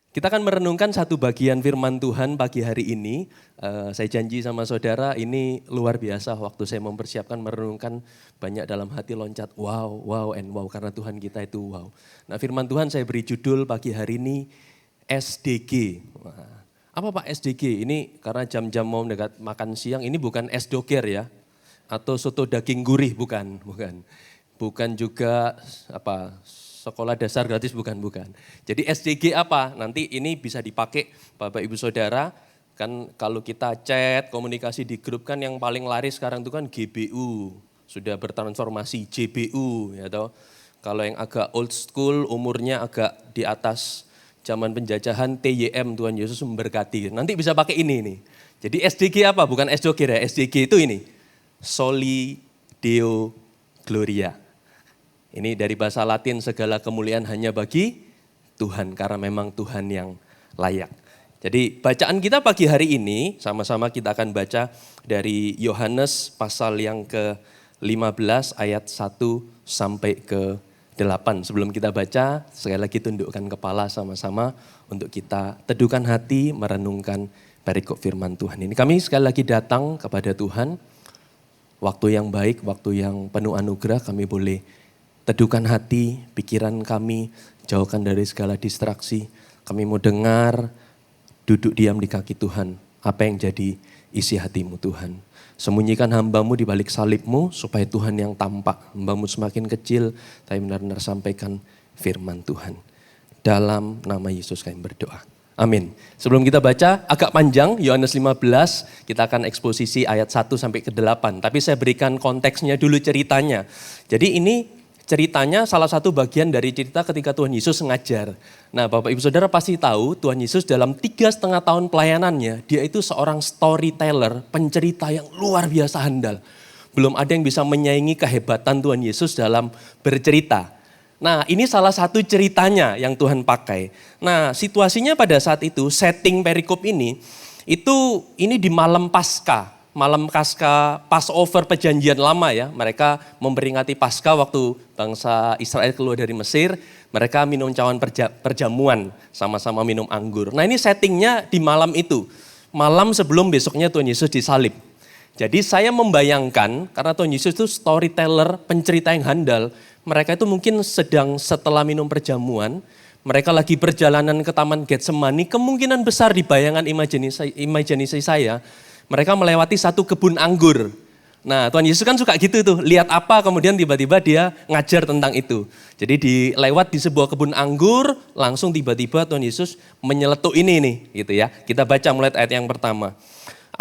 Kita akan merenungkan satu bagian firman Tuhan pagi hari ini. Saya janji sama saudara ini luar biasa waktu saya mempersiapkan merenungkan banyak dalam hati loncat wow, wow, and wow karena Tuhan kita itu wow. Nah firman Tuhan saya beri judul pagi hari ini SDG. Nah, apa Pak SDG? Ini karena jam-jam mau mendekat makan siang ini bukan es doger ya. Atau soto daging gurih bukan. Bukan juga apa sekolah dasar gratis bukan. Jadi SDG apa? Nanti ini bisa dipakai Bapak Ibu Saudara. Kan kalau kita chat, komunikasi di grup kan yang paling laris sekarang itu kan GBU. Sudah bertransformasi JBU ya toh. Kalau yang agak old school umurnya agak di atas zaman penjajahan TYM Tuhan Yesus memberkati. Nanti bisa pakai ini nih. Jadi SDG apa? Bukan SDG ya. SDG itu ini. Soli Deo Gloria. Ini dari bahasa Latin segala kemuliaan hanya bagi Tuhan karena memang Tuhan yang layak. Jadi bacaan kita pagi hari ini sama-sama kita akan baca dari Yohanes pasal yang ke-15 ayat 1 sampai ke-8. Sebelum kita baca sekali lagi tundukkan kepala sama-sama untuk kita teduhkan hati merenungkan perikop firman Tuhan ini. Kami sekali lagi datang kepada Tuhan, waktu yang baik, waktu yang penuh anugerah kami boleh teduhkan hati, pikiran kami, jauhkan dari segala distraksi. Kami mau dengar, duduk diam di kaki Tuhan. Apa yang jadi isi hatimu Tuhan. Sembunyikan hambamu di balik salibmu supaya Tuhan yang tampak. Hambamu semakin kecil, tapi benar-benar sampaikan firman Tuhan. Dalam nama Yesus kami berdoa. Amin. Sebelum kita baca, agak panjang, Yohanes 15, kita akan eksposisi ayat 1 sampai ke 8. Tapi saya berikan konteksnya dulu ceritanya. Jadi ini ceritanya salah satu bagian dari cerita ketika Tuhan Yesus ngajar. Nah Bapak Ibu Saudara pasti tahu Tuhan Yesus dalam 3,5 tahun pelayanannya, dia itu seorang storyteller, pencerita yang luar biasa handal. Belum ada yang bisa menyaingi kehebatan Tuhan Yesus dalam bercerita. Nah ini salah satu ceritanya yang Tuhan pakai. Nah situasinya pada saat itu, setting perikop ini di malam Paskah. Malam Passover perjanjian lama ya. Mereka memperingati Paskah waktu bangsa Israel keluar dari Mesir. Mereka minum cawan perjamuan, sama-sama minum anggur. Nah ini settingnya di malam itu. Malam sebelum besoknya Tuhan Yesus disalib. Jadi saya membayangkan, karena Tuhan Yesus itu storyteller, pencerita yang handal. Mereka itu mungkin sedang setelah minum perjamuan, mereka lagi perjalanan ke Taman Getsemani, kemungkinan besar di bayangan imajinasi saya, mereka melewati satu kebun anggur. Nah Tuhan Yesus kan suka gitu tuh, lihat apa kemudian tiba-tiba dia ngajar tentang itu. Jadi lewat di sebuah kebun anggur, langsung tiba-tiba Tuhan Yesus menyeletuk ini nih gitu ya. Kita baca mulai ayat yang pertama.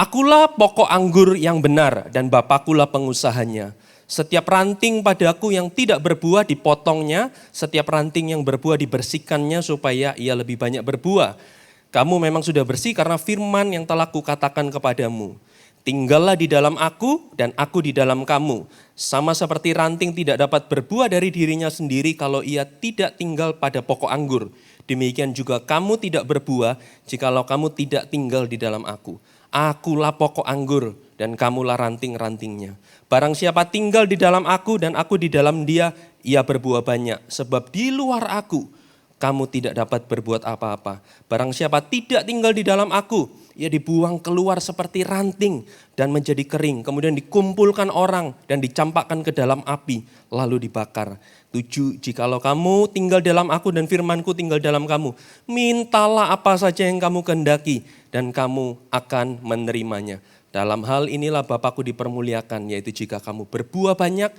Akulah pokok anggur yang benar dan Bapakulah pengusahanya. Setiap ranting padaku yang tidak berbuah dipotongnya, setiap ranting yang berbuah dibersihkannya supaya ia lebih banyak berbuah. Kamu memang sudah bersih karena firman yang telah kukatakan kepadamu. Tinggallah di dalam aku dan aku di dalam kamu. Sama seperti ranting tidak dapat berbuah dari dirinya sendiri kalau ia tidak tinggal pada pokok anggur. Demikian juga kamu tidak berbuah jikalau kamu tidak tinggal di dalam aku. Akulah pokok anggur dan kamulah ranting-rantingnya. Barang siapa tinggal di dalam aku dan aku di dalam dia, ia berbuah banyak. Sebab di luar aku, kamu tidak dapat berbuat apa-apa. Barang siapa tidak tinggal di dalam aku, ia dibuang keluar seperti ranting dan menjadi kering. Kemudian dikumpulkan orang dan dicampakkan ke dalam api, lalu dibakar. 7, jikalau kamu tinggal dalam aku dan firmanku tinggal dalam kamu, mintalah apa saja yang kamu kehendaki dan kamu akan menerimanya. Dalam hal inilah Bapakku dipermuliakan, yaitu jika kamu berbuah banyak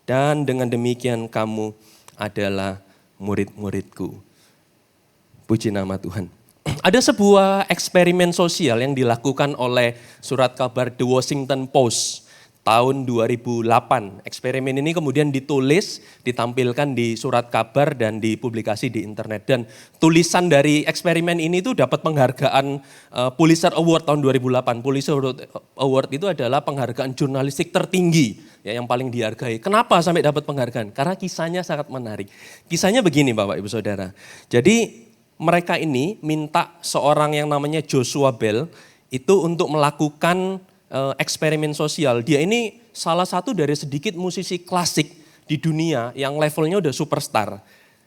dan dengan demikian kamu adalah murid-muridku. Puji nama Tuhan. Ada sebuah eksperimen sosial yang dilakukan oleh surat kabar The Washington Post tahun 2008. Eksperimen ini kemudian ditulis, ditampilkan di surat kabar dan dipublikasi di internet. Dan tulisan dari eksperimen ini itu dapat penghargaan Pulitzer Award tahun 2008. Pulitzer Award itu adalah penghargaan jurnalistik tertinggi ya, yang paling dihargai. Kenapa sampai dapat penghargaan? Karena kisahnya sangat menarik. Kisahnya begini Bapak Ibu Saudara. Jadi mereka ini minta seorang yang namanya Joshua Bell itu untuk melakukan eksperimen sosial. Dia ini salah satu dari sedikit musisi klasik di dunia yang levelnya udah superstar.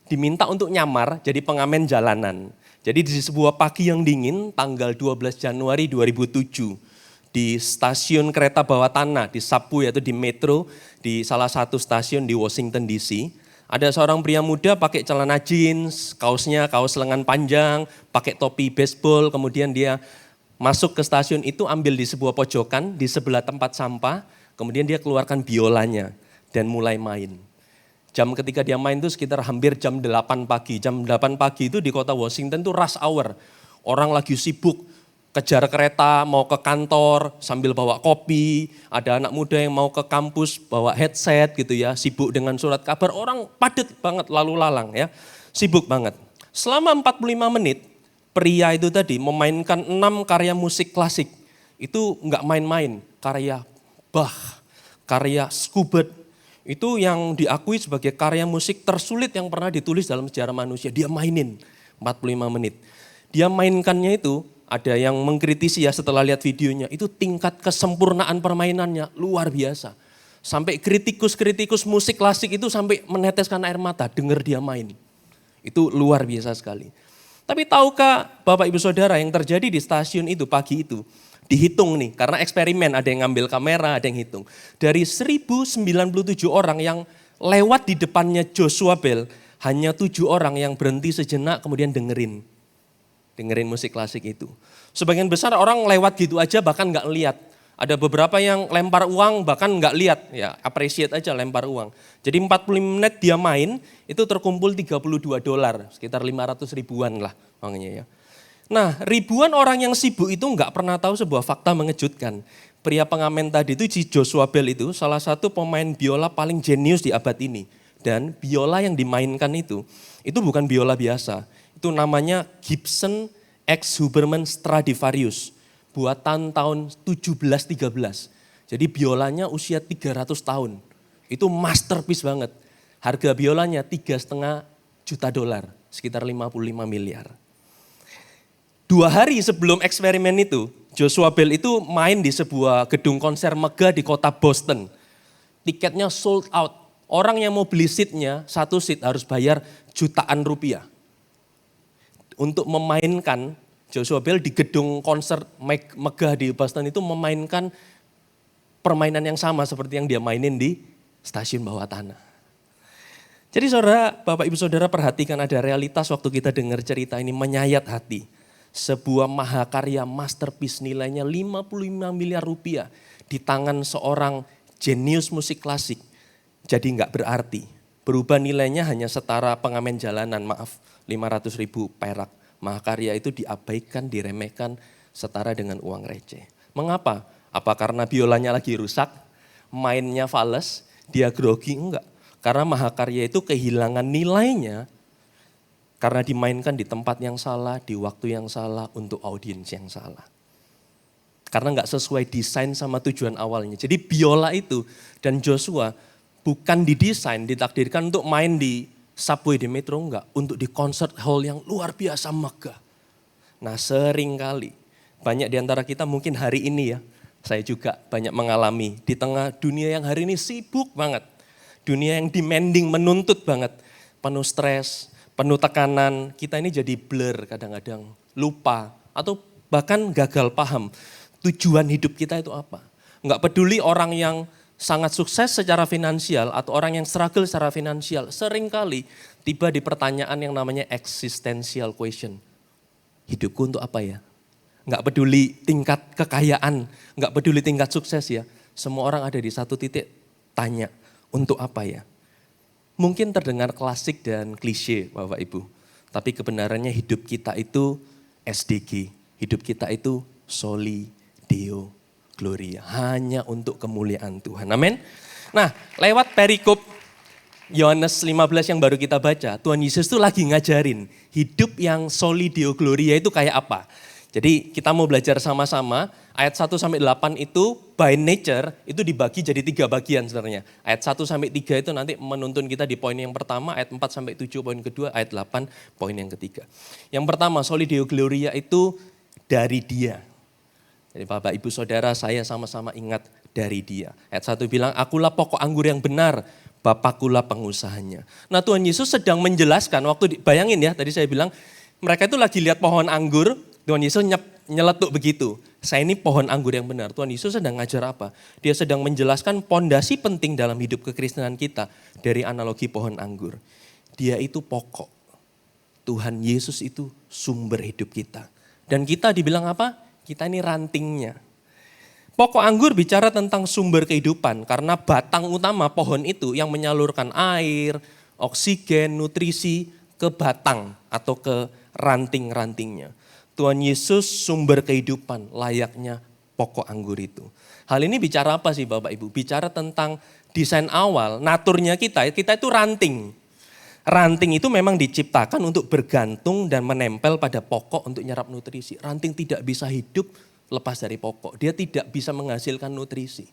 Diminta untuk nyamar jadi pengamen jalanan. Jadi di sebuah pagi yang dingin, tanggal 12 Januari 2007, di stasiun kereta bawah tanah, di subway atau di metro, di salah satu stasiun di Washington DC, ada seorang pria muda pakai celana jeans, kaosnya kaos lengan panjang, pakai topi baseball, kemudian dia masuk ke stasiun itu, ambil di sebuah pojokan, di sebelah tempat sampah, kemudian dia keluarkan biolanya dan mulai main. Jam ketika dia main itu sekitar hampir jam 8 pagi. Jam 8 pagi itu di kota Washington itu rush hour. Orang lagi sibuk kejar kereta, mau ke kantor sambil bawa kopi. Ada anak muda yang mau ke kampus bawa headset gitu ya, sibuk dengan surat kabar. Orang padat banget lalu lalang ya, sibuk banget. Selama 45 menit, pria itu tadi memainkan 6 karya musik klasik. Itu enggak main-main, karya Bach, karya Schubert. Itu yang diakui sebagai karya musik tersulit yang pernah ditulis dalam sejarah manusia. Dia mainin 45 menit. Dia mainkannya itu, ada yang mengkritisi ya setelah lihat videonya, itu tingkat kesempurnaan permainannya luar biasa. Sampai kritikus-kritikus musik klasik itu sampai meneteskan air mata dengar dia main. Itu luar biasa sekali. Tapi tahukah Bapak Ibu Saudara yang terjadi di stasiun itu pagi itu? Dihitung nih, karena eksperimen, ada yang ngambil kamera, ada yang hitung. Dari 1097 orang yang lewat di depannya Joshua Bell, hanya 7 orang yang berhenti sejenak kemudian dengerin musik klasik itu. Sebagian besar orang lewat gitu aja bahkan nggak lihat. Ada beberapa yang lempar uang bahkan nggak lihat, ya appreciate aja lempar uang. Jadi 45 menit dia main, itu terkumpul $32, sekitar 500 ribuan lah uangnya ya. Nah, ribuan orang yang sibuk itu nggak pernah tahu sebuah fakta mengejutkan. Pria pengamen tadi itu, Joshua Bell itu salah satu pemain biola paling jenius di abad ini. Dan biola yang dimainkan itu bukan biola biasa. Itu namanya Gibson X Huberman Stradivarius, buatan tahun 1713. Jadi biolanya usia 300 tahun. Itu masterpiece banget. Harga biolanya $3,5 juta, sekitar 55 miliar. 2 hari sebelum eksperimen itu, Joshua Bell itu main di sebuah gedung konser megah di kota Boston. Tiketnya sold out. Orang yang mau beli seatnya, satu seat harus bayar jutaan rupiah. Untuk memainkan, Joshua Bell di gedung konser megah di Boston itu memainkan permainan yang sama seperti yang dia mainin di stasiun bawah tanah. Jadi saudara, Bapak Ibu Saudara perhatikan ada realitas waktu kita dengar cerita ini menyayat hati. Sebuah mahakarya masterpiece nilainya 55 miliar rupiah di tangan seorang jenius musik klasik. Jadi enggak berarti. Berubah nilainya hanya setara pengamen jalanan, 500 ribu perak. Mahakarya itu diabaikan, diremehkan setara dengan uang receh. Mengapa? Apa karena biolanya lagi rusak, mainnya fales, dia grogi? Enggak. Karena mahakarya itu kehilangan nilainya karena dimainkan di tempat yang salah, di waktu yang salah, untuk audiens yang salah. Karena enggak sesuai desain sama tujuan awalnya. Jadi biola itu dan Joshua bukan didesain, ditakdirkan untuk main di subway, di metro, enggak. Untuk di concert hall yang luar biasa megah. Nah sering kali, banyak di antara kita mungkin hari ini ya, saya juga banyak mengalami di tengah dunia yang hari ini sibuk banget. Dunia yang demanding, menuntut banget, penuh stres, penuh tekanan, kita ini jadi blur kadang-kadang, lupa atau bahkan gagal paham tujuan hidup kita itu apa. Enggak peduli orang yang sangat sukses secara finansial atau orang yang struggle secara finansial, seringkali tiba di pertanyaan yang namanya existential question. Hidupku untuk apa ya? Enggak peduli tingkat kekayaan, enggak peduli tingkat sukses ya. Semua orang ada di satu titik tanya, untuk apa ya? Mungkin terdengar klasik dan klise Bapak Ibu. Tapi kebenarannya hidup kita itu SDG. Hidup kita itu Soli Deo Gloria. Hanya untuk kemuliaan Tuhan. Amin. Nah lewat perikop Yohanes 15 yang baru kita baca. Tuhan Yesus itu lagi ngajarin hidup yang Soli Deo Gloria itu kayak apa. Jadi kita mau belajar sama-sama, ayat 1-8 itu by nature itu dibagi jadi 3 bagian sebenarnya. Ayat 1-3 itu nanti menuntun kita di poin yang pertama, ayat 4-7 poin kedua, ayat 8 poin yang ketiga. Yang pertama, Soli Deo Gloria itu dari Dia. Jadi Bapak Ibu Saudara saya sama-sama ingat dari Dia. Ayat 1 bilang, akulah pokok anggur yang benar, Bapakulah pengusahanya. Nah Tuhan Yesus sedang menjelaskan, bayangin ya tadi saya bilang, Mereka itu lagi lihat pohon anggur, Tuhan Yesus nyeletuk begitu. Saya ini pohon anggur yang benar. Tuhan Yesus sedang ngajar apa? Dia sedang menjelaskan pondasi penting dalam hidup kekristenan kita dari analogi pohon anggur. Dia itu pokok. Tuhan Yesus itu sumber hidup kita. Dan kita dibilang apa? Kita ini rantingnya. Pokok anggur bicara tentang sumber kehidupan karena batang utama pohon itu yang menyalurkan air, oksigen, nutrisi ke batang atau ke ranting-rantingnya. Tuhan Yesus sumber kehidupan layaknya pokok anggur itu. Hal ini bicara apa sih Bapak Ibu? Bicara tentang desain awal, naturnya kita itu ranting. Ranting itu memang diciptakan untuk bergantung dan menempel pada pokok untuk nyerap nutrisi. Ranting tidak bisa hidup lepas dari pokok. Dia tidak bisa menghasilkan nutrisi.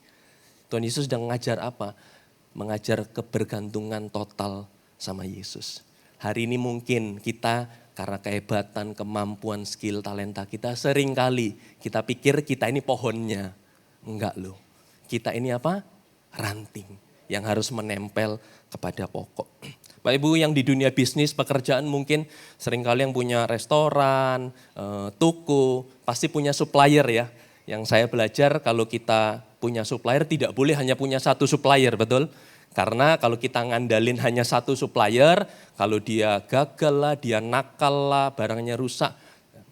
Tuhan Yesus sedang mengajar apa? Mengajar kebergantungan total sama Yesus. Hari ini mungkin kita karena kehebatan, kemampuan, skill, talenta kita seringkali kita pikir kita ini pohonnya. Enggak loh. Kita ini apa? Ranting yang harus menempel kepada pokok. Bapak Ibu yang di dunia bisnis, pekerjaan mungkin seringkali yang punya restoran, toko, pasti punya supplier ya. Yang saya belajar kalau kita punya supplier tidak boleh hanya punya satu supplier, betul? Karena kalau kita ngandalin hanya satu supplier, kalau dia gagal lah, dia nakal lah, barangnya rusak,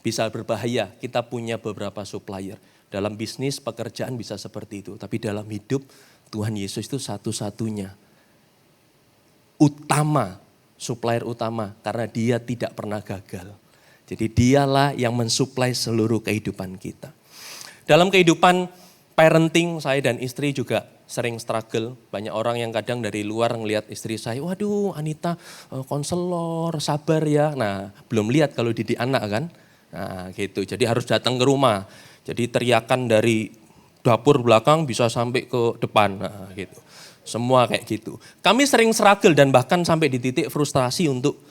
bisa berbahaya. Kita punya beberapa supplier. Dalam bisnis, pekerjaan bisa seperti itu. Tapi dalam hidup, Tuhan Yesus itu satu-satunya. Utama, supplier utama, karena dia tidak pernah gagal. Jadi dialah yang mensuplai seluruh kehidupan kita. Dalam kehidupan parenting, saya dan istri juga sering struggle. Banyak orang yang kadang dari luar ngelihat istri saya, waduh Anita konselor, sabar ya. Nah belum lihat kalau didik anak kan. Nah gitu, jadi harus datang ke rumah. Jadi teriakan dari dapur belakang bisa sampai ke depan, nah gitu. Semua kayak gitu. Kami sering struggle dan bahkan sampai di titik frustrasi untuk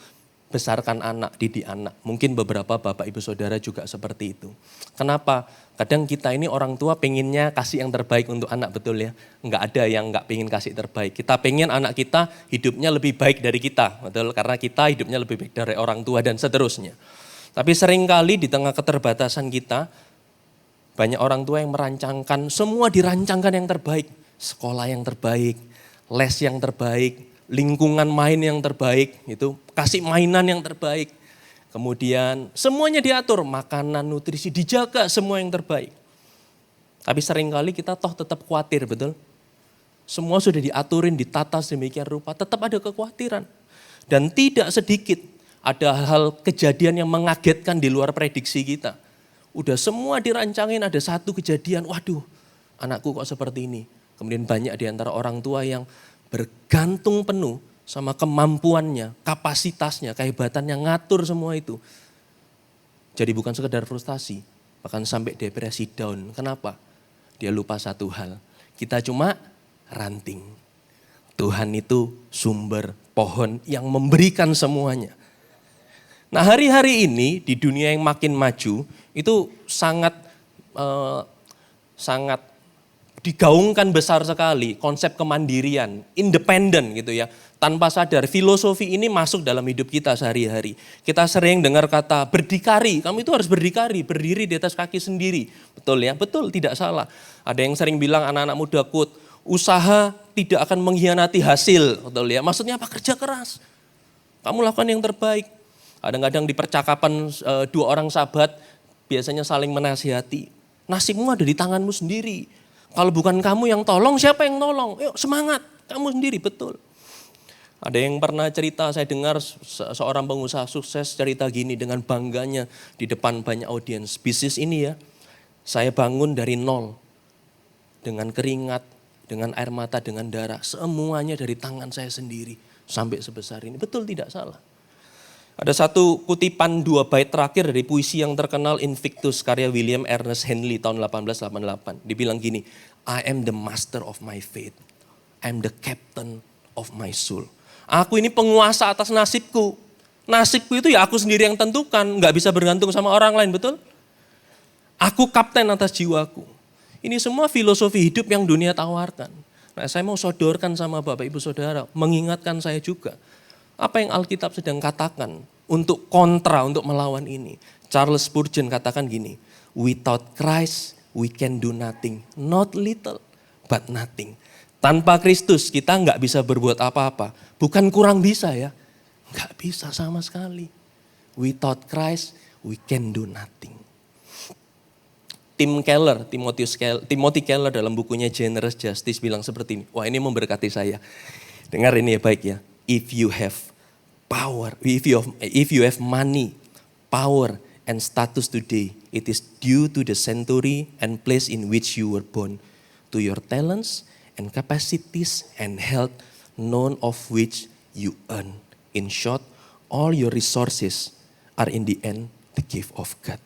besarkan anak, didik anak. Mungkin beberapa bapak ibu saudara juga seperti itu. Kenapa? Kadang kita ini orang tua pengennya kasih yang terbaik untuk anak, betul ya. Enggak ada yang enggak pengen kasih terbaik. Kita pengen anak kita hidupnya lebih baik dari kita, betul. Karena kita hidupnya lebih baik dari orang tua dan seterusnya. Tapi seringkali di tengah keterbatasan kita, banyak orang tua yang merancangkan, semua dirancangkan yang terbaik. Sekolah yang terbaik, les yang terbaik, lingkungan main yang terbaik, itu kasih mainan yang terbaik. Kemudian semuanya diatur, makanan, nutrisi, dijaga semua yang terbaik. Tapi seringkali kita toh tetap khawatir, betul? Semua sudah diaturin, ditata sedemikian rupa, tetap ada kekhawatiran. Dan tidak sedikit ada hal kejadian yang mengagetkan di luar prediksi kita. Udah semua dirancangin, ada satu kejadian, waduh anakku kok seperti ini. Kemudian banyak di antara orang tua yang bergantung penuh sama kemampuannya, kapasitasnya, kehebatannya ngatur semua itu. Jadi bukan sekedar frustasi, bahkan sampai depresi down. Kenapa? Dia lupa satu hal, kita cuma ranting. Tuhan itu sumber pohon yang memberikan semuanya. Nah hari-hari ini di dunia yang makin maju itu sangat digaungkan besar sekali konsep kemandirian, independen gitu ya. Tanpa sadar filosofi ini masuk dalam hidup kita sehari-hari. Kita sering dengar kata berdikari, kamu itu harus berdikari, berdiri di atas kaki sendiri. Betul ya? Betul, tidak salah. Ada yang sering bilang anak-anak muda quote, usaha tidak akan mengkhianati hasil. Betul ya? Maksudnya apa? Kerja keras. Kamu lakukan yang terbaik. Kadang-kadang di percakapan dua orang sahabat biasanya saling menasihati. Nasibmu ada di tanganmu sendiri. Kalau bukan kamu yang tolong, siapa yang tolong? Yuk semangat, kamu sendiri, betul. Ada yang pernah cerita, saya dengar seorang pengusaha sukses cerita gini dengan bangganya di depan banyak audiens. Bisnis ini ya, saya bangun dari nol. Dengan keringat, dengan air mata, dengan darah. Semuanya dari tangan saya sendiri sampai sebesar ini. Betul, tidak salah. Ada satu kutipan 2 bait terakhir dari puisi yang terkenal Invictus karya William Ernest Henley tahun 1888. Dibilang gini, I am the master of my fate. I am the captain of my soul. Aku ini penguasa atas nasibku. Nasibku itu ya aku sendiri yang tentukan, gak bisa bergantung sama orang lain, betul? Aku kapten atas jiwaku. Ini semua filosofi hidup yang dunia tawarkan. Nah, saya mau sodorkan sama Bapak Ibu Saudara, mengingatkan saya juga. Apa yang Alkitab sedang katakan untuk kontra, untuk melawan ini. Charles Spurgeon katakan gini, without Christ we can do nothing, not little but nothing. Tanpa Kristus kita nggak bisa berbuat apa-apa. Bukan kurang bisa ya, nggak bisa sama sekali. Without Christ we can do nothing. Timothy Keller dalam bukunya Generous Justice bilang seperti ini. Wah, ini memberkati saya. Dengar ini ya baik ya. If you have power, if you have money, power and status today, it is due to the century and place in which you were born, to your talents and capacities and health, none of which you earn. In short, all your resources are in the end the gift of God.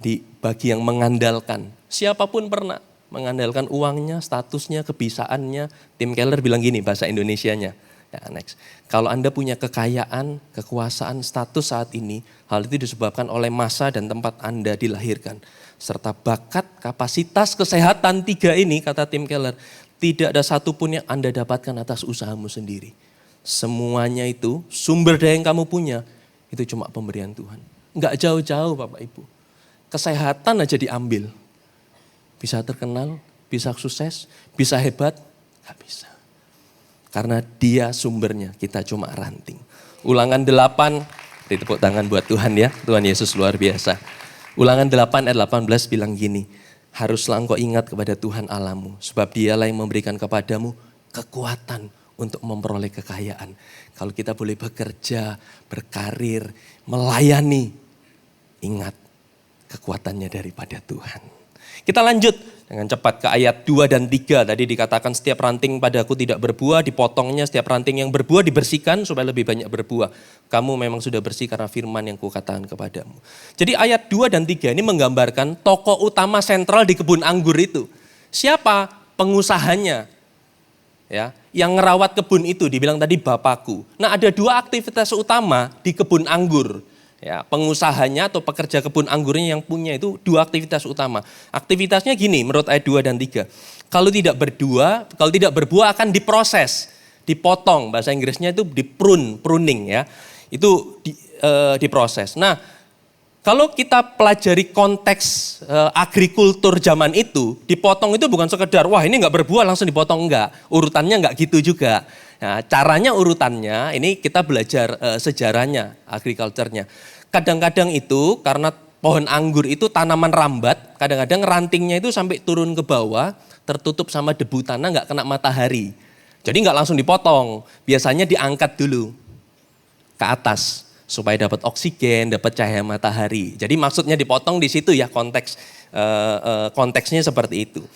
Jadi bagi yang mengandalkan, siapapun pernah mengandalkan uangnya, statusnya, kebisaannya. Tim Keller bilang gini bahasa Indonesianya. Ya, next. Kalau Anda punya kekayaan, kekuasaan, status saat ini, hal itu disebabkan oleh masa dan tempat Anda dilahirkan. Serta bakat, kapasitas, kesehatan, 3 ini, kata Tim Keller, tidak ada satupun yang Anda dapatkan atas usahamu sendiri. Semuanya itu, sumber daya yang kamu punya, itu cuma pemberian Tuhan. Enggak jauh-jauh Bapak Ibu. Kesehatan aja diambil. Bisa terkenal, bisa sukses, bisa hebat, enggak bisa. Karena dia sumbernya, kita cuma ranting. Ulangan 8, tepuk tangan buat Tuhan ya. Tuhan Yesus luar biasa. Ulangan 8 ayat 18 bilang gini, haruslah engkau ingat kepada Tuhan Allahmu, sebab dialah yang memberikan kepadamu kekuatan untuk memperoleh kekayaan. Kalau kita boleh bekerja, berkarir, melayani, ingat kekuatannya daripada Tuhan. Kita lanjut dengan cepat ke ayat 2 dan 3. Tadi dikatakan setiap ranting padaku tidak berbuah, dipotongnya. Setiap ranting yang berbuah dibersihkan supaya lebih banyak berbuah. Kamu memang sudah bersih karena firman yang kukatakan kepadamu. Jadi ayat 2 dan 3 ini menggambarkan tokoh utama sentral di kebun anggur itu. Siapa? Pengusahanya. Ya, yang ngerawat kebun itu dibilang tadi bapakku. Nah, ada 2 aktivitas utama di kebun anggur. Ya, pengusahanya atau pekerja kebun anggurnya yang punya itu 2 aktivitas utama. Aktivitasnya gini menurut ayat 2 dan 3. Kalau tidak berbuah akan diproses, dipotong. Bahasa Inggrisnya itu pruning ya. Itu diproses. Nah, kalau kita pelajari konteks agrikultur zaman itu, dipotong itu bukan sekedar wah ini enggak berbuah langsung dipotong, enggak. Urutannya enggak gitu juga. Nah, caranya urutannya, ini kita belajar sejarahnya, agriculture-nya. Kadang-kadang itu karena pohon anggur itu tanaman rambat, kadang-kadang rantingnya itu sampai turun ke bawah, tertutup sama debu tanah, nggak kena matahari. Jadi nggak langsung dipotong, biasanya diangkat dulu ke atas supaya dapat oksigen, dapat cahaya matahari. Jadi maksudnya dipotong di situ ya konteksnya seperti itu.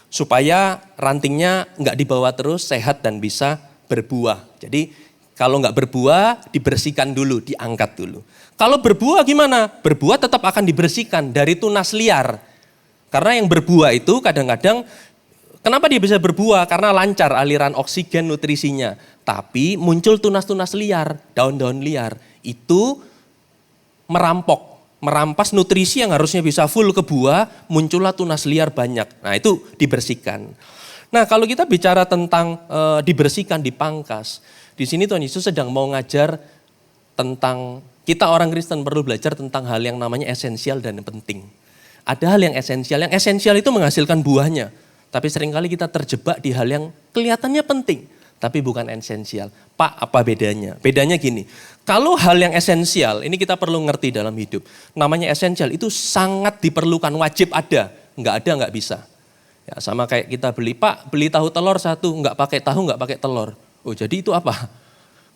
Supaya rantingnya nggak dibawa terus, sehat dan bisa berbuah. Jadi kalau nggak berbuah dibersihkan dulu, diangkat dulu. Kalau berbuah gimana? Berbuah tetap akan dibersihkan dari tunas liar. Karena yang berbuah itu kadang-kadang, kenapa dia bisa berbuah? Karena lancar aliran oksigen nutrisinya. Tapi muncul tunas-tunas liar, daun-daun liar. Itu merampas nutrisi yang harusnya bisa full ke buah, muncullah tunas liar banyak. Nah itu dibersihkan. Nah kalau kita bicara tentang dibersihkan, dipangkas. Di sini Tuhan Yesus sedang mau ngajar tentang, kita orang Kristen perlu belajar tentang hal yang namanya esensial dan penting. Ada hal yang esensial itu menghasilkan buahnya. Tapi seringkali kita terjebak di hal yang kelihatannya penting, tapi bukan esensial. Pak, apa bedanya? Bedanya gini, kalau hal yang esensial, ini kita perlu ngerti dalam hidup. Namanya esensial itu sangat diperlukan, wajib ada. Enggak ada, enggak bisa. Ya, sama kayak kita beli, Pak beli tahu telur 1, enggak pakai tahu, enggak pakai telur. Oh jadi itu apa?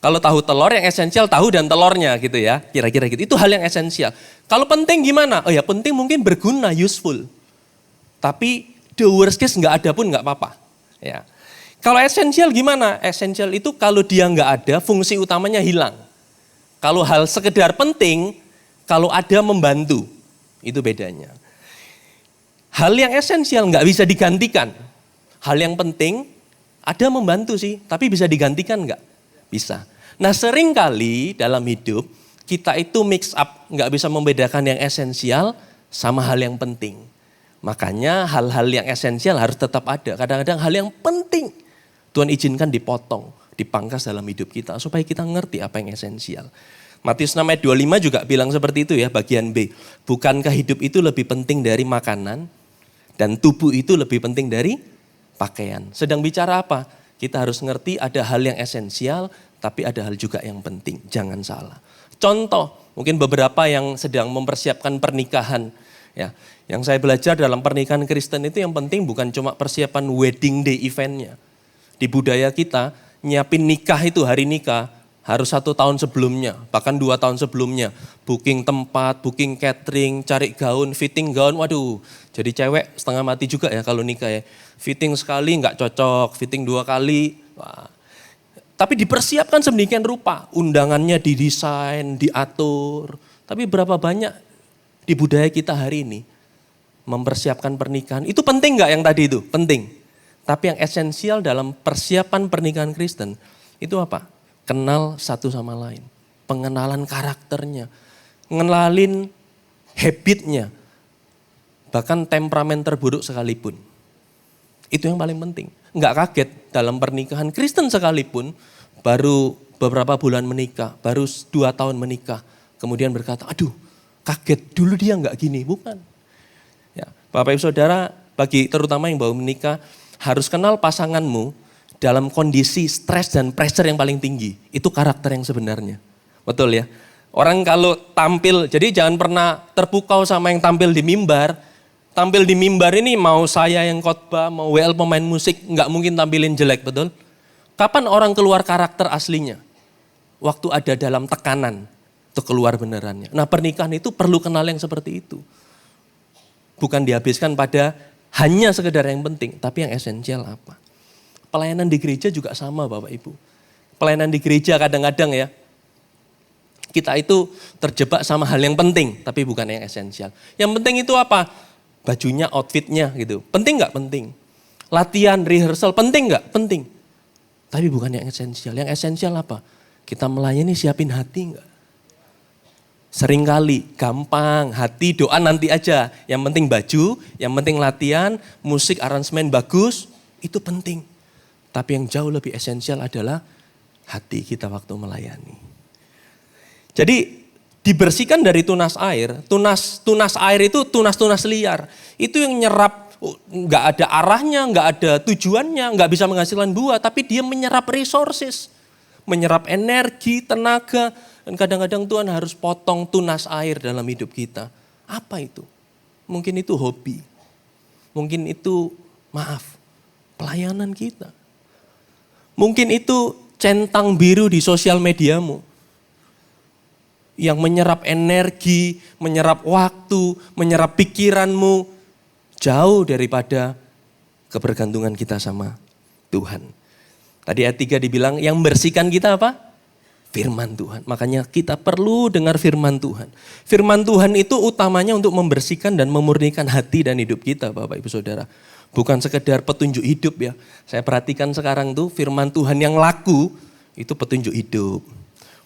Kalau tahu telur yang esensial tahu dan telurnya gitu ya, kira-kira gitu. Itu hal yang esensial. Kalau penting gimana? Oh ya penting mungkin berguna, useful. Tapi the worst case enggak ada pun enggak apa-apa. Ya. Kalau esensial gimana? Esensial itu kalau dia enggak ada, fungsi utamanya hilang. Kalau hal sekedar penting, kalau ada membantu, itu bedanya. Hal yang esensial enggak bisa digantikan. Hal yang penting ada membantu sih, tapi bisa digantikan enggak? Bisa. Nah seringkali dalam hidup kita itu mix up, enggak bisa membedakan yang esensial sama hal yang penting. Makanya hal-hal yang esensial harus tetap ada. Kadang-kadang hal yang penting Tuhan izinkan dipotong, dipangkas dalam hidup kita supaya kita ngerti apa yang esensial. Matius 6 ayat 25 juga bilang seperti itu ya, bagian B. Bukankah hidup itu lebih penting dari makanan dan tubuh itu lebih penting dari pakaian. Sedang bicara apa? Kita harus ngerti ada hal yang esensial tapi ada hal juga yang penting. Jangan salah. Contoh, mungkin beberapa yang sedang mempersiapkan pernikahan. Ya, yang saya belajar dalam pernikahan Kristen itu yang penting bukan cuma persiapan wedding day eventnya. Di budaya kita, nyiapin nikah itu hari nikah harus 1 tahun sebelumnya, bahkan 2 tahun sebelumnya. Booking tempat, booking catering, cari gaun, fitting gaun, waduh. Jadi cewek setengah mati juga ya kalau nikah ya. Fitting sekali nggak cocok, fitting 2 kali. Wah. Tapi dipersiapkan sedemikian rupa, undangannya didesain, diatur. Tapi berapa banyak di budaya kita hari ini mempersiapkan pernikahan. Itu penting nggak yang tadi itu? Penting. Tapi yang esensial dalam persiapan pernikahan Kristen itu apa? Kenal satu sama lain. Pengenalan karakternya. Ngenalin habitnya. Bahkan temperamen terburuk sekalipun. Itu yang paling penting. Nggak kaget dalam pernikahan Kristen sekalipun. Baru beberapa bulan menikah. Baru 2 tahun menikah. Kemudian berkata, aduh kaget dulu dia nggak gini. Bukan. Ya, Bapak Ibu Saudara, bagi terutama yang baru menikah, harus kenal pasanganmu dalam kondisi stres dan pressure yang paling tinggi. Itu karakter yang sebenarnya. Betul ya? Orang kalau tampil, jadi jangan pernah terpukau sama yang tampil di mimbar. Tampil di mimbar ini mau saya yang khotbah, mau WL pemain musik, nggak mungkin tampilin jelek, betul? Kapan orang keluar karakter aslinya? Waktu ada dalam tekanan, itu keluar benerannya. Nah pernikahan itu perlu kenal yang seperti itu. Bukan dihabiskan pada hanya sekedar yang penting, tapi yang esensial apa? Pelayanan di gereja juga sama Bapak Ibu. Pelayanan di gereja kadang-kadang ya, kita itu terjebak sama hal yang penting, tapi bukan yang esensial. Yang penting itu apa? Bajunya, outfitnya gitu. Penting nggak? Penting. Latihan, rehearsal, penting nggak? Penting. Tapi bukan yang esensial. Yang esensial apa? Kita melayani siapin hati nggak? Seringkali gampang, hati doa nanti aja. Yang penting baju, yang penting latihan, musik, aransemen bagus, itu penting. Tapi yang jauh lebih esensial adalah hati kita waktu melayani. Jadi dibersihkan dari tunas air. Tunas air itu tunas-tunas liar. Itu yang nyerap, nggak ada arahnya, nggak ada tujuannya, nggak bisa menghasilkan buah. Tapi dia menyerap resources, menyerap energi, tenaga. Dan kadang-kadang Tuhan harus potong tunas air dalam hidup kita. Apa itu? Mungkin itu hobi. Mungkin itu, pelayanan kita. Mungkin itu centang biru di sosial mediamu. Yang menyerap energi, menyerap waktu, menyerap pikiranmu. Jauh daripada kebergantungan kita sama Tuhan. Tadi ayat 3 dibilang yang membersihkan kita apa? Firman Tuhan. Makanya kita perlu dengar firman Tuhan. Firman Tuhan itu utamanya untuk membersihkan dan memurnikan hati dan hidup kita Bapak Ibu Saudara. Bukan sekedar petunjuk hidup ya. Saya perhatikan sekarang tuh firman Tuhan yang laku itu petunjuk hidup.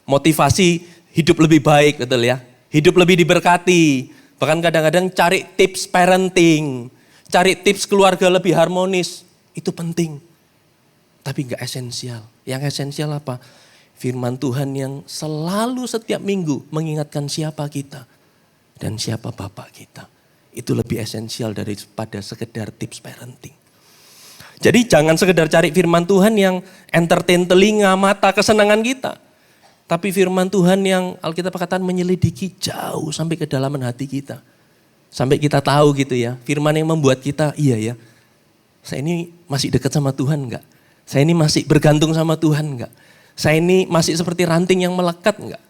Motivasi hidup lebih baik, betul ya. Hidup lebih diberkati. Bahkan kadang-kadang cari tips parenting. Cari tips keluarga lebih harmonis. Itu penting. Tapi enggak esensial. Yang esensial apa? Firman Tuhan yang selalu setiap minggu mengingatkan siapa kita. Dan siapa Bapak kita. Itu lebih esensial daripada sekedar tips parenting. Jadi jangan sekedar cari firman Tuhan yang entertain telinga, mata, kesenangan kita. Tapi firman Tuhan yang Alkitab katakan menyelidiki jauh sampai ke kedalaman hati kita. Sampai kita tahu gitu ya, firman yang membuat kita, iya ya, saya ini masih dekat sama Tuhan enggak? Saya ini masih bergantung sama Tuhan enggak? Saya ini masih seperti ranting yang melekat enggak?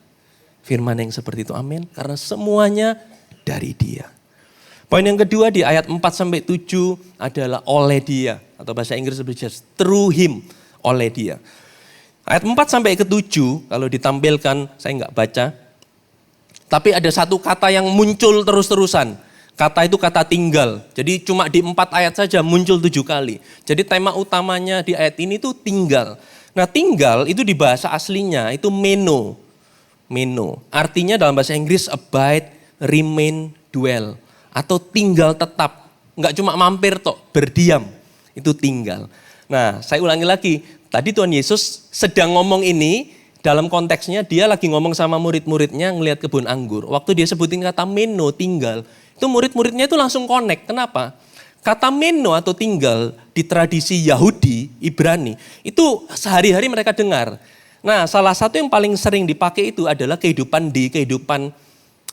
Firman yang seperti itu, amin. Karena semuanya dari Dia. Poin yang kedua di ayat 4-7 adalah oleh Dia. Atau bahasa Inggris berbicara through Him, oleh Dia. Ayat 4-7 kalau ditampilkan, saya enggak baca. Tapi ada satu kata yang muncul terus-terusan. Kata itu kata tinggal. Jadi cuma di 4 ayat saja muncul 7 kali. Jadi tema utamanya di ayat ini itu tinggal. Nah tinggal itu di bahasa aslinya itu meno. Meno. Artinya dalam bahasa Inggris abide, remain, dwell. Atau tinggal tetap. Enggak cuma mampir tok, berdiam. Itu tinggal. Nah saya ulangi lagi. Tadi Tuhan Yesus sedang ngomong ini, dalam konteksnya dia lagi ngomong sama murid-muridnya ngelihat kebun anggur. Waktu dia sebutin kata meno, tinggal, itu murid-muridnya itu langsung connect. Kenapa? Kata meno atau tinggal di tradisi Yahudi, Ibrani, itu sehari-hari mereka dengar. Nah, salah satu yang paling sering dipakai itu adalah kehidupan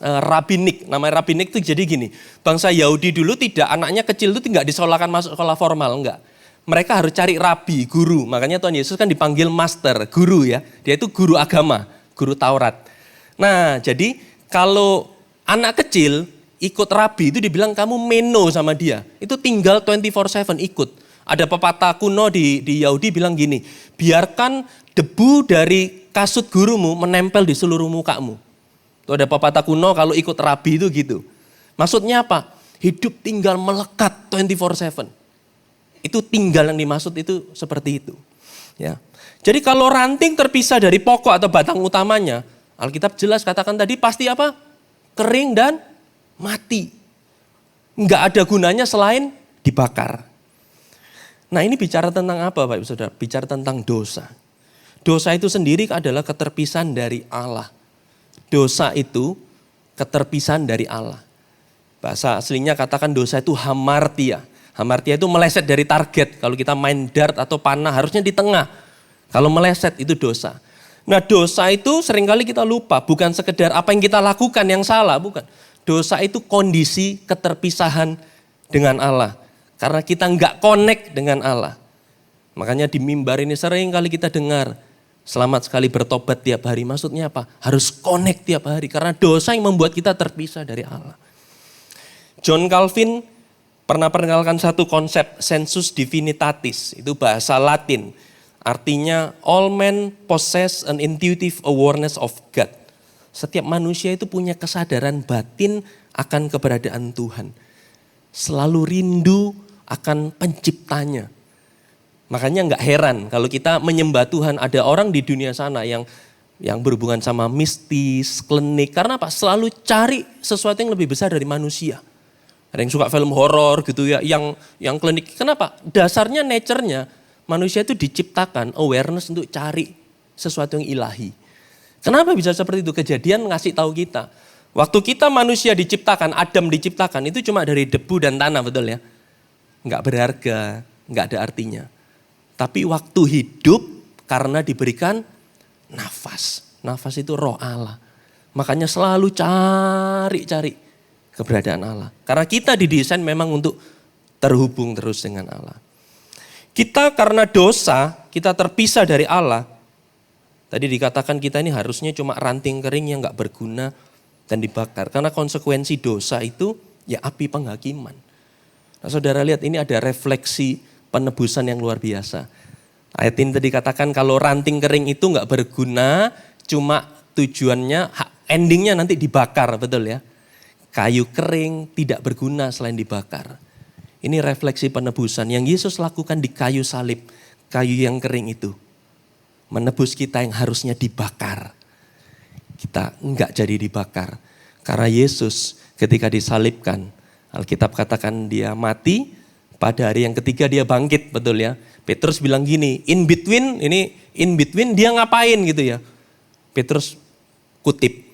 rabinik. Namanya rabinik itu jadi gini, bangsa Yahudi dulu tidak, anaknya kecil itu tidak disekolahkan masuk sekolah formal, enggak. Mereka harus cari rabi, guru. Makanya Tuhan Yesus kan dipanggil master, guru ya. Dia itu guru agama, guru Taurat. Nah, jadi kalau anak kecil ikut rabi itu dibilang kamu meno sama dia. Itu tinggal 24/7 ikut. Ada pepatah kuno di Yahudi bilang gini, biarkan debu dari kasut gurumu menempel di seluruh mukamu. Itu ada pepatah kuno kalau ikut rabi itu gitu. Maksudnya apa? Hidup tinggal melekat 24/7. Itu tinggal yang dimaksud itu seperti itu. Ya. Jadi kalau ranting terpisah dari pokok atau batang utamanya, Alkitab jelas katakan tadi pasti apa? Kering dan mati. Enggak ada gunanya selain dibakar. Nah, ini bicara tentang apa Bapak Ibu Saudara? Bicara tentang dosa. Dosa itu sendiri adalah keterpisahan dari Allah. Dosa itu keterpisahan dari Allah. Bahasa aslinya katakan dosa itu hamartia. Hamartia itu meleset dari target. Kalau kita main dart atau panah harusnya di tengah. Kalau meleset itu dosa. Nah, dosa itu seringkali kita lupa. Bukan sekedar apa yang kita lakukan yang salah. Bukan. Dosa itu kondisi keterpisahan dengan Allah. Karena kita nggak connect dengan Allah. Makanya di mimbar ini sering kali kita dengar. Selamat sekali bertobat tiap hari. Maksudnya apa? Harus connect tiap hari. Karena dosa yang membuat kita terpisah dari Allah. John Calvin pernah perkenalkan satu konsep sensus divinitatis. Itu bahasa Latin. Artinya all men possess an intuitive awareness of God. Setiap manusia itu punya kesadaran batin akan keberadaan Tuhan. Selalu rindu akan penciptanya. Makanya nggak heran kalau kita menyembah Tuhan, ada orang di dunia sana yang berhubungan sama mistis, klinik. Karena apa? Selalu cari sesuatu yang lebih besar dari manusia. Ada yang suka film horor gitu ya, yang klinik. Kenapa? Dasarnya, nature-nya manusia itu diciptakan awareness untuk cari sesuatu yang ilahi. Kenapa bisa seperti itu? Kejadian ngasih tahu kita. Waktu kita manusia diciptakan, Adam diciptakan itu cuma dari debu dan tanah, betul ya? Nggak berharga, nggak ada artinya. Tapi waktu hidup karena diberikan nafas. Nafas itu roh Allah. Makanya selalu cari keberadaan Allah. Karena kita didesain memang untuk terhubung terus dengan Allah. Kita karena dosa, kita terpisah dari Allah. Tadi dikatakan kita ini harusnya cuma ranting kering yang gak berguna dan dibakar. Karena konsekuensi dosa itu ya api penghakiman. Nah, saudara lihat ini ada refleksi penebusan yang luar biasa. Ayat ini tadi katakan kalau ranting kering itu gak berguna, cuma tujuannya, endingnya nanti dibakar, betul ya. Kayu kering tidak berguna selain dibakar. Ini refleksi penebusan yang Yesus lakukan di kayu salib, kayu yang kering itu. Menebus kita yang harusnya dibakar. Kita enggak jadi dibakar. Karena Yesus ketika disalibkan, Alkitab katakan dia mati, pada hari yang ketiga dia bangkit, betul ya. Petrus bilang gini, in between dia ngapain gitu ya. Petrus kutip,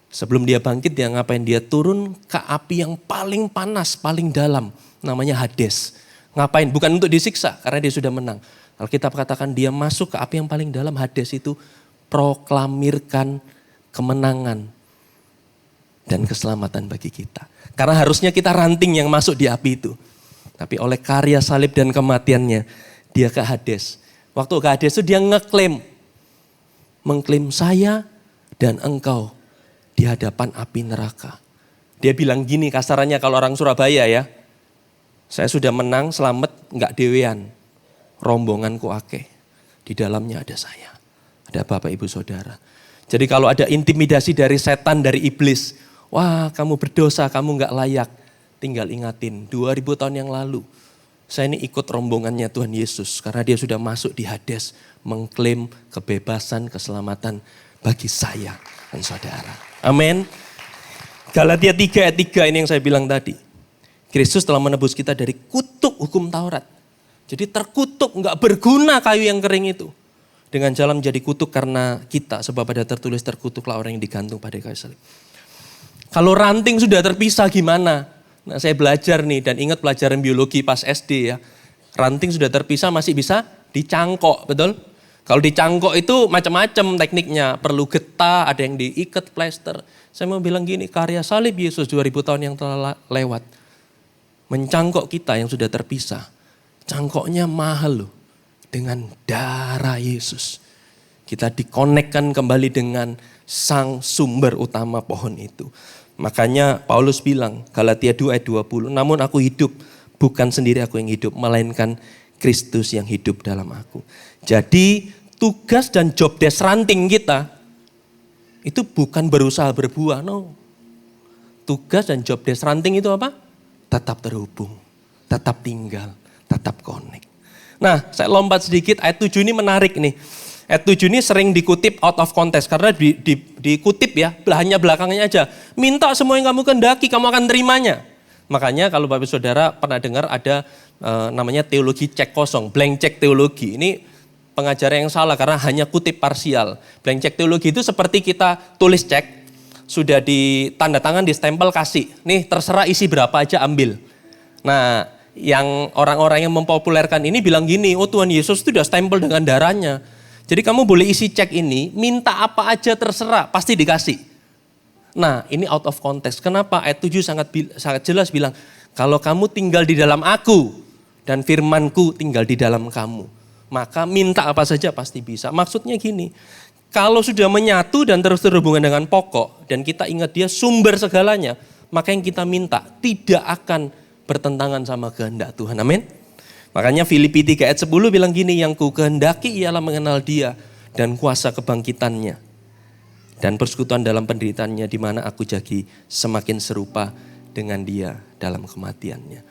sebelum dia bangkit dia ngapain? Dia turun ke api yang paling panas, paling dalam, namanya Hades. Ngapain? Bukan untuk disiksa, karena dia sudah menang. Alkitab katakan dia masuk ke api yang paling dalam, Hades itu proklamirkan kemenangan dan keselamatan bagi kita. Karena harusnya kita ranting yang masuk di api itu. Tapi oleh karya salib dan kematiannya, dia ke Hades. Waktu ke Hades itu dia mengklaim saya dan engkau di hadapan api neraka. Dia bilang gini kasarannya kalau orang Surabaya ya, saya sudah menang, selamat, enggak dewean. Rombonganku akeh, di dalamnya ada saya, ada Bapak Ibu Saudara. Jadi kalau ada intimidasi dari setan, dari iblis, wah kamu berdosa, kamu enggak layak. Tinggal ingatin 2000 tahun yang lalu, saya ini ikut rombongannya Tuhan Yesus. Karena dia sudah masuk di Hades, mengklaim kebebasan, keselamatan bagi saya dan saudara. Amin. Galatia 3 ayat 3 ini yang saya bilang tadi. Kristus telah menebus kita dari kutuk hukum Taurat. Jadi terkutuk, nggak berguna kayu yang kering itu. Dengan jalan menjadi kutuk karena kita, sebab ada tertulis terkutuklah orang yang digantung pada kayu salib. Kalau ranting sudah terpisah gimana? Nah saya belajar nih dan ingat pelajaran biologi pas SD ya. Ranting sudah terpisah masih bisa dicangkok, betul? Kalau dicangkok itu macam-macam tekniknya. Perlu getah, ada yang diikat plester. Saya mau bilang gini, karya salib Yesus 2000 tahun yang telah lewat. Mencangkok kita yang sudah terpisah. Cangkoknya mahal loh. Dengan darah Yesus. Kita dikonekkan kembali dengan sang sumber utama pohon itu. Makanya Paulus bilang, Galatia 2 ayat 20. Namun aku hidup, bukan sendiri aku yang hidup. Melainkan Kristus yang hidup dalam aku. Jadi tugas dan job desk ranting kita. Itu bukan berusaha berbuah, no. Tugas dan job desk ranting itu apa? Tetap terhubung, tetap tinggal, tetap connect. Nah, saya lompat sedikit, ayat 7 ini menarik nih. Ayat 7 ini sering dikutip out of context, karena dikutip ya, hanya belakangnya aja. Minta semua yang kamu kehendaki, kamu akan terimanya. Makanya kalau Bapak Saudara pernah dengar ada namanya teologi cek kosong, blank check teologi. Ini pengajaran yang salah karena hanya kutip parsial. Blank check teologi itu seperti kita tulis cek, sudah ditanda tangan, distempel, kasih. Nih terserah isi berapa aja ambil. Nah, yang orang-orang yang mempopulerkan ini bilang gini, oh Tuhan Yesus itu sudah stempel dengan darahnya. Jadi kamu boleh isi cek ini, minta apa aja terserah, pasti dikasih. Nah ini out of context. Kenapa? Ayat 7 sangat jelas bilang, kalau kamu tinggal di dalam aku dan firmanku tinggal di dalam kamu, maka minta apa saja pasti bisa. Maksudnya gini, kalau sudah menyatu dan terus terhubungan dengan pokok dan kita ingat dia sumber segalanya, maka yang kita minta tidak akan bertentangan sama kehendak Tuhan. Amin. Makanya Filipi 3 ayat 10 bilang gini, yang ku kehendaki ialah mengenal dia dan kuasa kebangkitannya dan persekutuan dalam penderitaannya, di mana aku jadi semakin serupa dengan dia dalam kematiannya.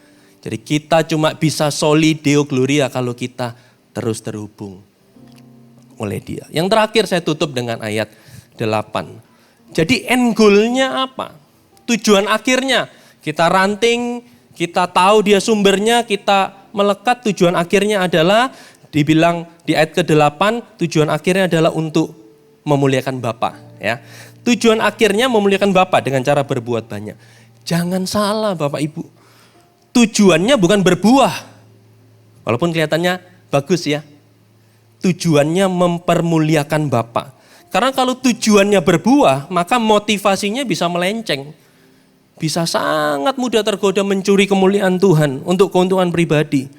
Jadi kita cuma bisa soli Deo Gloria kalau kita terus terhubung oleh dia. Yang terakhir saya tutup dengan ayat 8. Jadi end goal-nya apa? Tujuan akhirnya kita ranting, kita tahu dia sumbernya, kita melekat, tujuan akhirnya adalah dibilang di ayat ke-8, tujuan akhirnya adalah untuk memuliakan Bapa, ya. Tujuan akhirnya memuliakan Bapa dengan cara berbuat banyak. Jangan salah Bapak Ibu. Tujuannya bukan berbuah. Walaupun kelihatannya bagus ya. Tujuannya mempermuliakan Bapa. Karena kalau tujuannya berbuah, maka motivasinya bisa melenceng. Bisa sangat mudah tergoda mencuri kemuliaan Tuhan untuk keuntungan pribadi.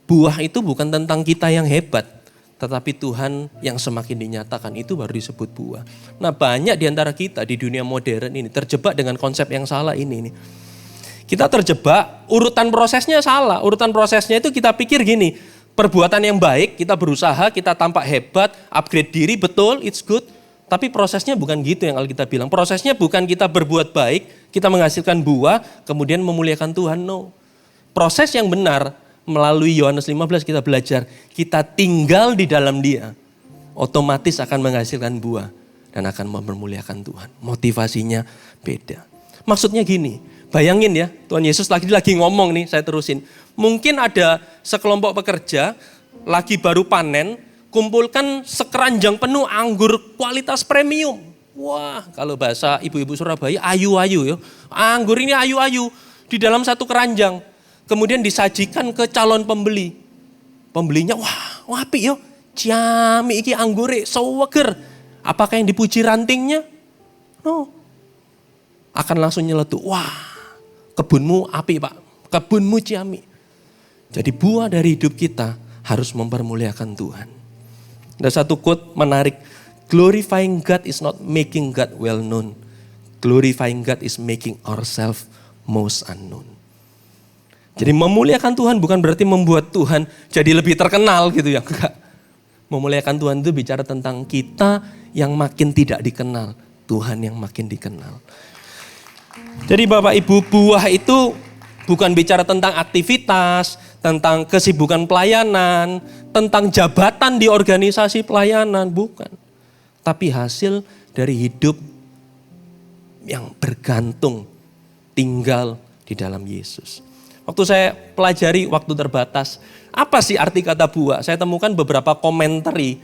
Buah itu bukan tentang kita yang hebat, tetapi Tuhan yang semakin dinyatakan, itu baru disebut buah. Nah banyak di antara kita di dunia modern ini terjebak dengan konsep yang salah ini. Kita terjebak, urutan prosesnya salah. Urutan prosesnya itu kita pikir gini, perbuatan yang baik, kita berusaha, kita tampak hebat, upgrade diri, betul, it's good. Tapi prosesnya bukan gitu yang Alkitab bilang. Prosesnya bukan kita berbuat baik, kita menghasilkan buah, kemudian memuliakan Tuhan. No. Proses yang benar, melalui Yohanes 15 kita belajar, kita tinggal di dalam dia, otomatis akan menghasilkan buah dan akan memuliakan Tuhan. Motivasinya beda. Maksudnya gini, bayangin ya, Tuhan Yesus lagi ngomong nih, saya terusin. Mungkin ada sekelompok pekerja, lagi baru panen, kumpulkan sekeranjang penuh anggur kualitas premium. Wah, kalau bahasa ibu-ibu Surabaya, ayu-ayu ya. Anggur ini ayu-ayu di dalam satu keranjang. Kemudian disajikan ke calon pembeli. Pembelinya, wah apik yo. Ciami iki anggure seger. Apakah yang dipuji rantingnya? No. Akan langsung nyeletuk. Wah, kebunmu apik Pak. Kebunmu ciami. Jadi buah dari hidup kita harus mempermuliakan Tuhan. Ada satu quote menarik. Glorifying God is not making God well known. Glorifying God is making ourselves most unknown. Jadi memuliakan Tuhan bukan berarti membuat Tuhan jadi lebih terkenal gitu ya. Enggak. Memuliakan Tuhan itu bicara tentang kita yang makin tidak dikenal. Tuhan yang makin dikenal. Jadi Bapak Ibu, buah itu bukan bicara tentang aktivitas, tentang kesibukan pelayanan, tentang jabatan di organisasi pelayanan, bukan. Tapi hasil dari hidup yang bergantung, tinggal di dalam Yesus. Waktu saya pelajari waktu terbatas, apa sih arti kata buah? Saya temukan beberapa komentari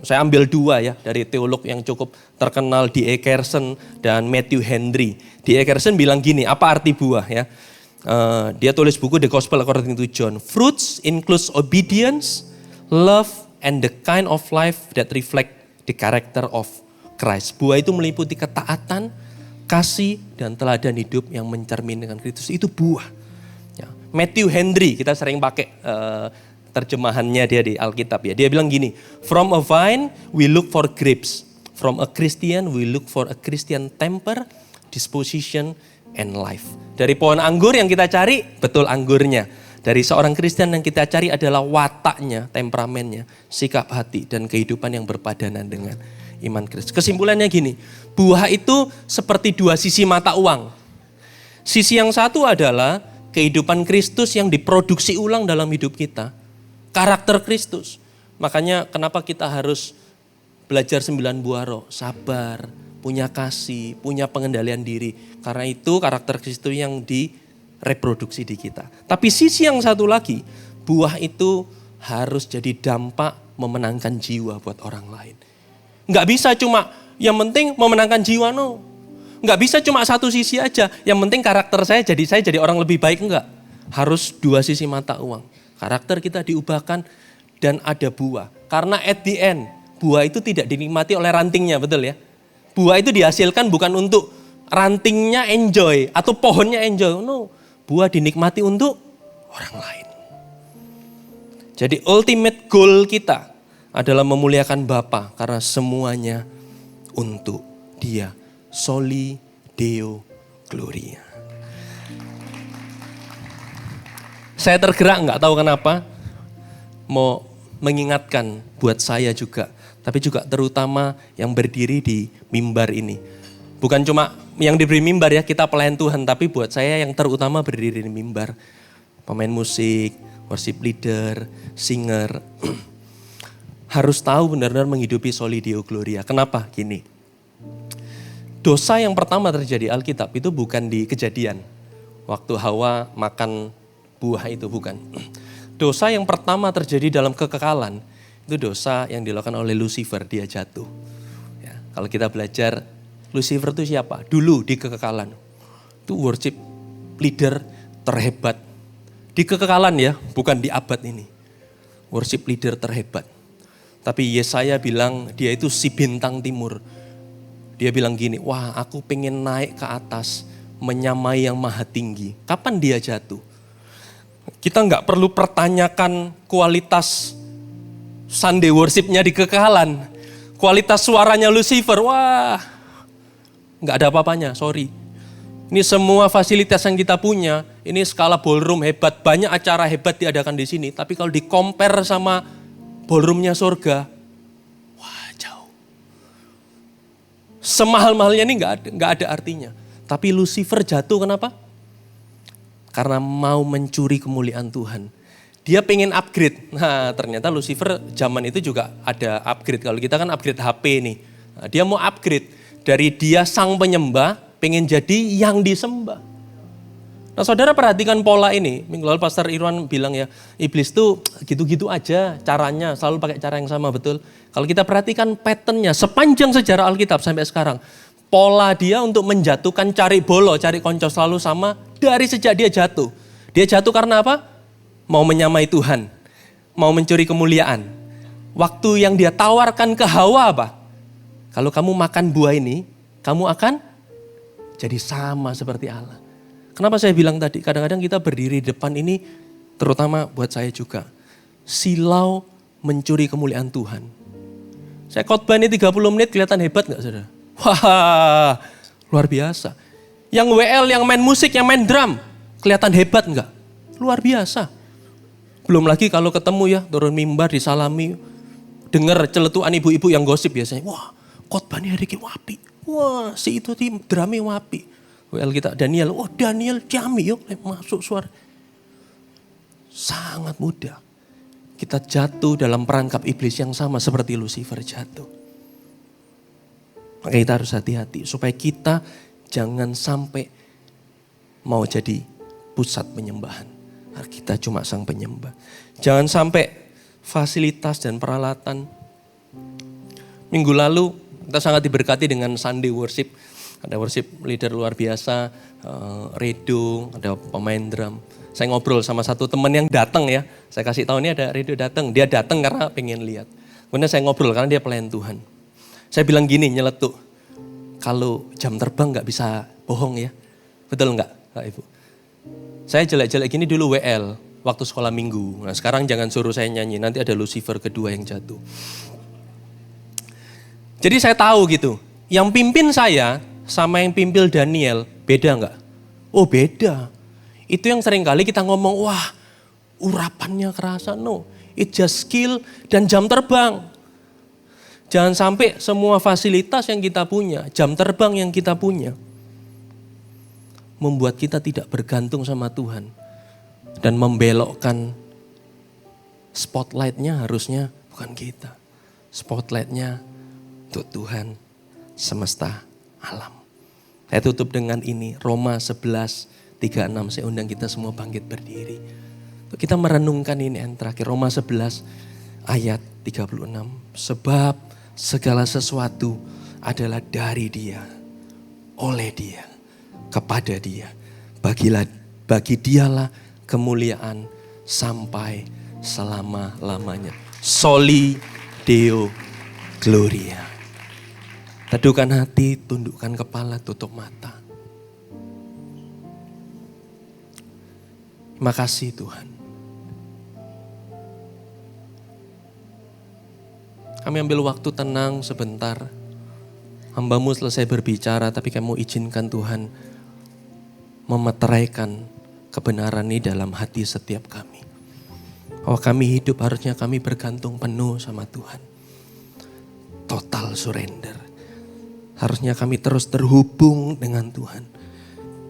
saya ambil 2 ya, dari teolog yang cukup terkenal D.A. Carson dan Matthew Henry. D.A. Carson bilang gini, apa arti buah ya? Dia tulis buku The Gospel According to John. Fruits includes obedience, love, and the kind of life that reflect the character of Christ. Buah itu meliputi ketaatan, kasih, dan teladan hidup yang mencerminkan Kristus. Itu buah. Ya. Matthew Henry, kita sering pakai terjemahannya dia di Alkitab ya. Dia bilang gini, from a vine we look for grapes. From a Christian we look for a Christian temper, disposition, and life. Dari pohon anggur yang kita cari, betul anggurnya. Dari seorang Kristen yang kita cari adalah wataknya, temperamennya, sikap hati, dan kehidupan yang berpadanan dengan iman Kristus. Kesimpulannya gini, buah itu seperti 2 sisi mata uang. Sisi yang satu adalah kehidupan Kristus yang diproduksi ulang dalam hidup kita. Karakter Kristus. Makanya kenapa kita harus belajar 9 buah roh, sabar, punya kasih, punya pengendalian diri. Karena itu karakter Kristus yang direproduksi di kita. Tapi sisi yang satu lagi, buah itu harus jadi dampak memenangkan jiwa buat orang lain. Nggak bisa cuma yang penting memenangkan jiwa, no. Nggak bisa cuma satu sisi aja. Yang penting karakter saya jadi orang lebih baik, enggak. Harus 2 sisi mata uang. Karakter kita diubahkan dan ada buah. Karena at the end, buah itu tidak dinikmati oleh rantingnya, betul ya. Buah itu dihasilkan bukan untuk rantingnya enjoy atau pohonnya enjoy. No, buah dinikmati untuk orang lain. Jadi ultimate goal kita adalah memuliakan Bapa karena semuanya untuk Dia. Soli Deo Gloria. Saya tergerak, nggak tahu kenapa, mau mengingatkan buat saya juga. Tapi juga terutama yang berdiri di mimbar ini. Bukan cuma yang diberi mimbar ya, kita pelayan Tuhan. Tapi buat saya yang terutama berdiri di mimbar. Pemain musik, worship leader, singer. Harus tahu benar-benar menghidupi Soli Deo Gloria. Kenapa? Gini. Dosa yang pertama terjadi Alkitab itu bukan di Kejadian. Waktu Hawa makan buah itu, bukan. Dosa yang pertama terjadi dalam kekekalan. Itu dosa yang dilakukan oleh Lucifer, dia jatuh. Ya, kalau kita belajar, Lucifer itu siapa? Dulu di kekekalan. Itu worship leader terhebat. Di kekekalan ya, bukan di abad ini. Worship leader terhebat. Tapi Yesaya bilang dia itu si bintang timur. Dia bilang gini, wah aku pengen naik ke atas, menyamai yang maha tinggi. Kapan dia jatuh? Kita nggak perlu pertanyakan kualitas Sunday worship-nya di kekekalan. Kualitas suaranya Lucifer, wah nggak ada apa-apanya, sorry. Ini semua fasilitas yang kita punya, ini skala ballroom hebat, banyak acara hebat diadakan di sini. Tapi kalau di-compare sama ballroomnya surga, wah jauh. Semahal-mahalnya ini nggak ada artinya. Tapi Lucifer jatuh kenapa? Karena mau mencuri kemuliaan Tuhan. Dia pengen upgrade. Nah ternyata Lucifer zaman itu juga ada upgrade. Kalau kita kan upgrade HP nih. Nah, dia mau upgrade. Dari dia sang penyembah, pengen jadi yang disembah. Nah saudara perhatikan pola ini. Minggu lalu Pastor Irwan bilang ya, iblis tuh gitu-gitu aja caranya. Selalu pakai cara yang sama, betul. Kalau kita perhatikan patternnya sepanjang sejarah Alkitab sampai sekarang. Pola dia untuk menjatuhkan, cari bolo, cari konco selalu sama dari sejak dia jatuh. Dia jatuh karena apa? Mau menyamai Tuhan, mau mencuri kemuliaan. Waktu yang dia tawarkan ke Hawa apa? Kalau kamu makan buah ini, kamu akan jadi sama seperti Allah. Kenapa saya bilang tadi, kadang-kadang kita berdiri di depan ini, terutama buat saya juga. Silau mencuri kemuliaan Tuhan. Saya khotbah ini 30 menit kelihatan hebat gak saudara? Wah, luar biasa. Yang WL, yang main musik, yang main drum, kelihatan hebat gak? Luar biasa. Belum lagi kalau ketemu ya, turun mimbar, disalami, dengar celetukan ibu-ibu yang gosip biasanya. Wah, khotbahnya hari ini wapi. Wah, si itu tim drama wapi. WL kita Daniel, oh Daniel Jami yuk masuk suara. Sangat mudah. Kita jatuh dalam perangkap iblis yang sama seperti Lucifer jatuh. Maka kita harus hati-hati supaya kita jangan sampai mau jadi pusat penyembahan. Kita cuma sang penyembah. Jangan sampai fasilitas dan peralatan. Minggu lalu kita sangat diberkati dengan Sunday worship. Ada worship leader luar biasa, Redo, ada pemain drum. Saya ngobrol sama satu teman yang datang ya. Saya kasih tahu ini ada Redo datang. Dia datang karena pengen lihat. Kemudian saya ngobrol karena dia pelayan Tuhan. Saya bilang gini, nyeletuk. Kalau jam terbang gak bisa bohong ya. Betul enggak Kak Ibu? Saya jelek-jelek gini dulu WL waktu sekolah minggu. Nah sekarang jangan suruh saya nyanyi, nanti ada Lucifer kedua yang jatuh. Jadi saya tahu gitu, yang pimpin saya sama yang pimpin Daniel beda enggak? Oh beda. Itu yang sering kali kita ngomong, wah urapannya kerasa. No, it just skill dan jam terbang. Jangan sampai semua fasilitas yang kita punya, jam terbang yang kita punya, membuat kita tidak bergantung sama Tuhan. Dan membelokkan spotlightnya harusnya bukan kita. Spotlightnya untuk Tuhan semesta alam. Saya tutup dengan ini, Roma 11:36. Saya undang kita semua bangkit berdiri. Untuk kita merenungkan ini yang terakhir, Roma 11 ayat 36. Sebab segala sesuatu adalah dari Dia, oleh Dia, kepada Dia. Bagi Dialah kemuliaan sampai selama-lamanya. Soli Deo Gloria. Teduhkan hati, tundukkan kepala, tutup mata. Terima kasih Tuhan. Kami ambil waktu tenang sebentar. Hamba-Mu selesai berbicara, tapi kamu izinkan Tuhan memeteraikan kebenaran ini dalam hati setiap kami. Bahwa kami hidup harusnya kami bergantung penuh sama Tuhan. Total surrender. Harusnya kami terus terhubung dengan Tuhan.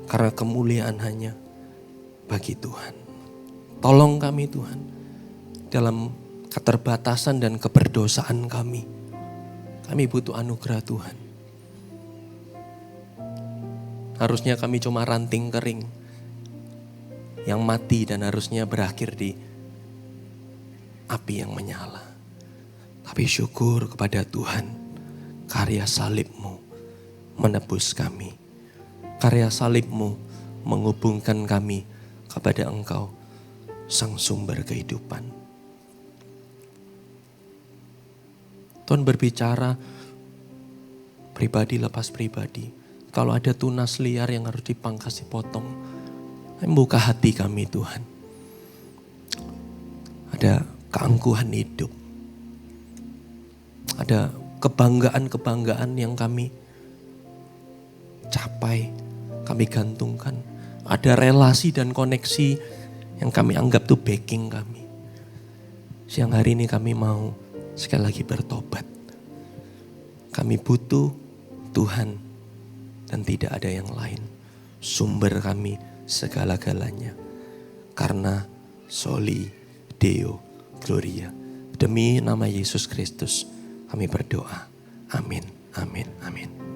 Karena kemuliaan hanya bagi Tuhan. Tolong kami Tuhan. Dalam keterbatasan dan keberdosaan kami. Kami butuh anugerah Tuhan. Harusnya kami cuma ranting kering. Yang mati dan harusnya berakhir di api yang menyala. Tapi syukur kepada Tuhan. Karya salib-Mu menebus kami. Karya salib-Mu menghubungkan kami kepada Engkau, Sang Sumber kehidupan. Tuhan berbicara pribadi lepas pribadi. Kalau ada tunas liar yang harus dipangkas, dipotong, buka hati kami Tuhan. Ada keangkuhan hidup. Ada kebanggaan-kebanggaan yang kami capai, kami gantungkan. Ada relasi dan koneksi yang kami anggap tuh backing kami. Siang hari ini kami mau sekali lagi bertobat. Kami butuh Tuhan dan tidak ada yang lain. Sumber kami segala-galanya. Karena Soli Deo Gloria. Demi nama Yesus Kristus kami berdoa. Amin, amin, amin.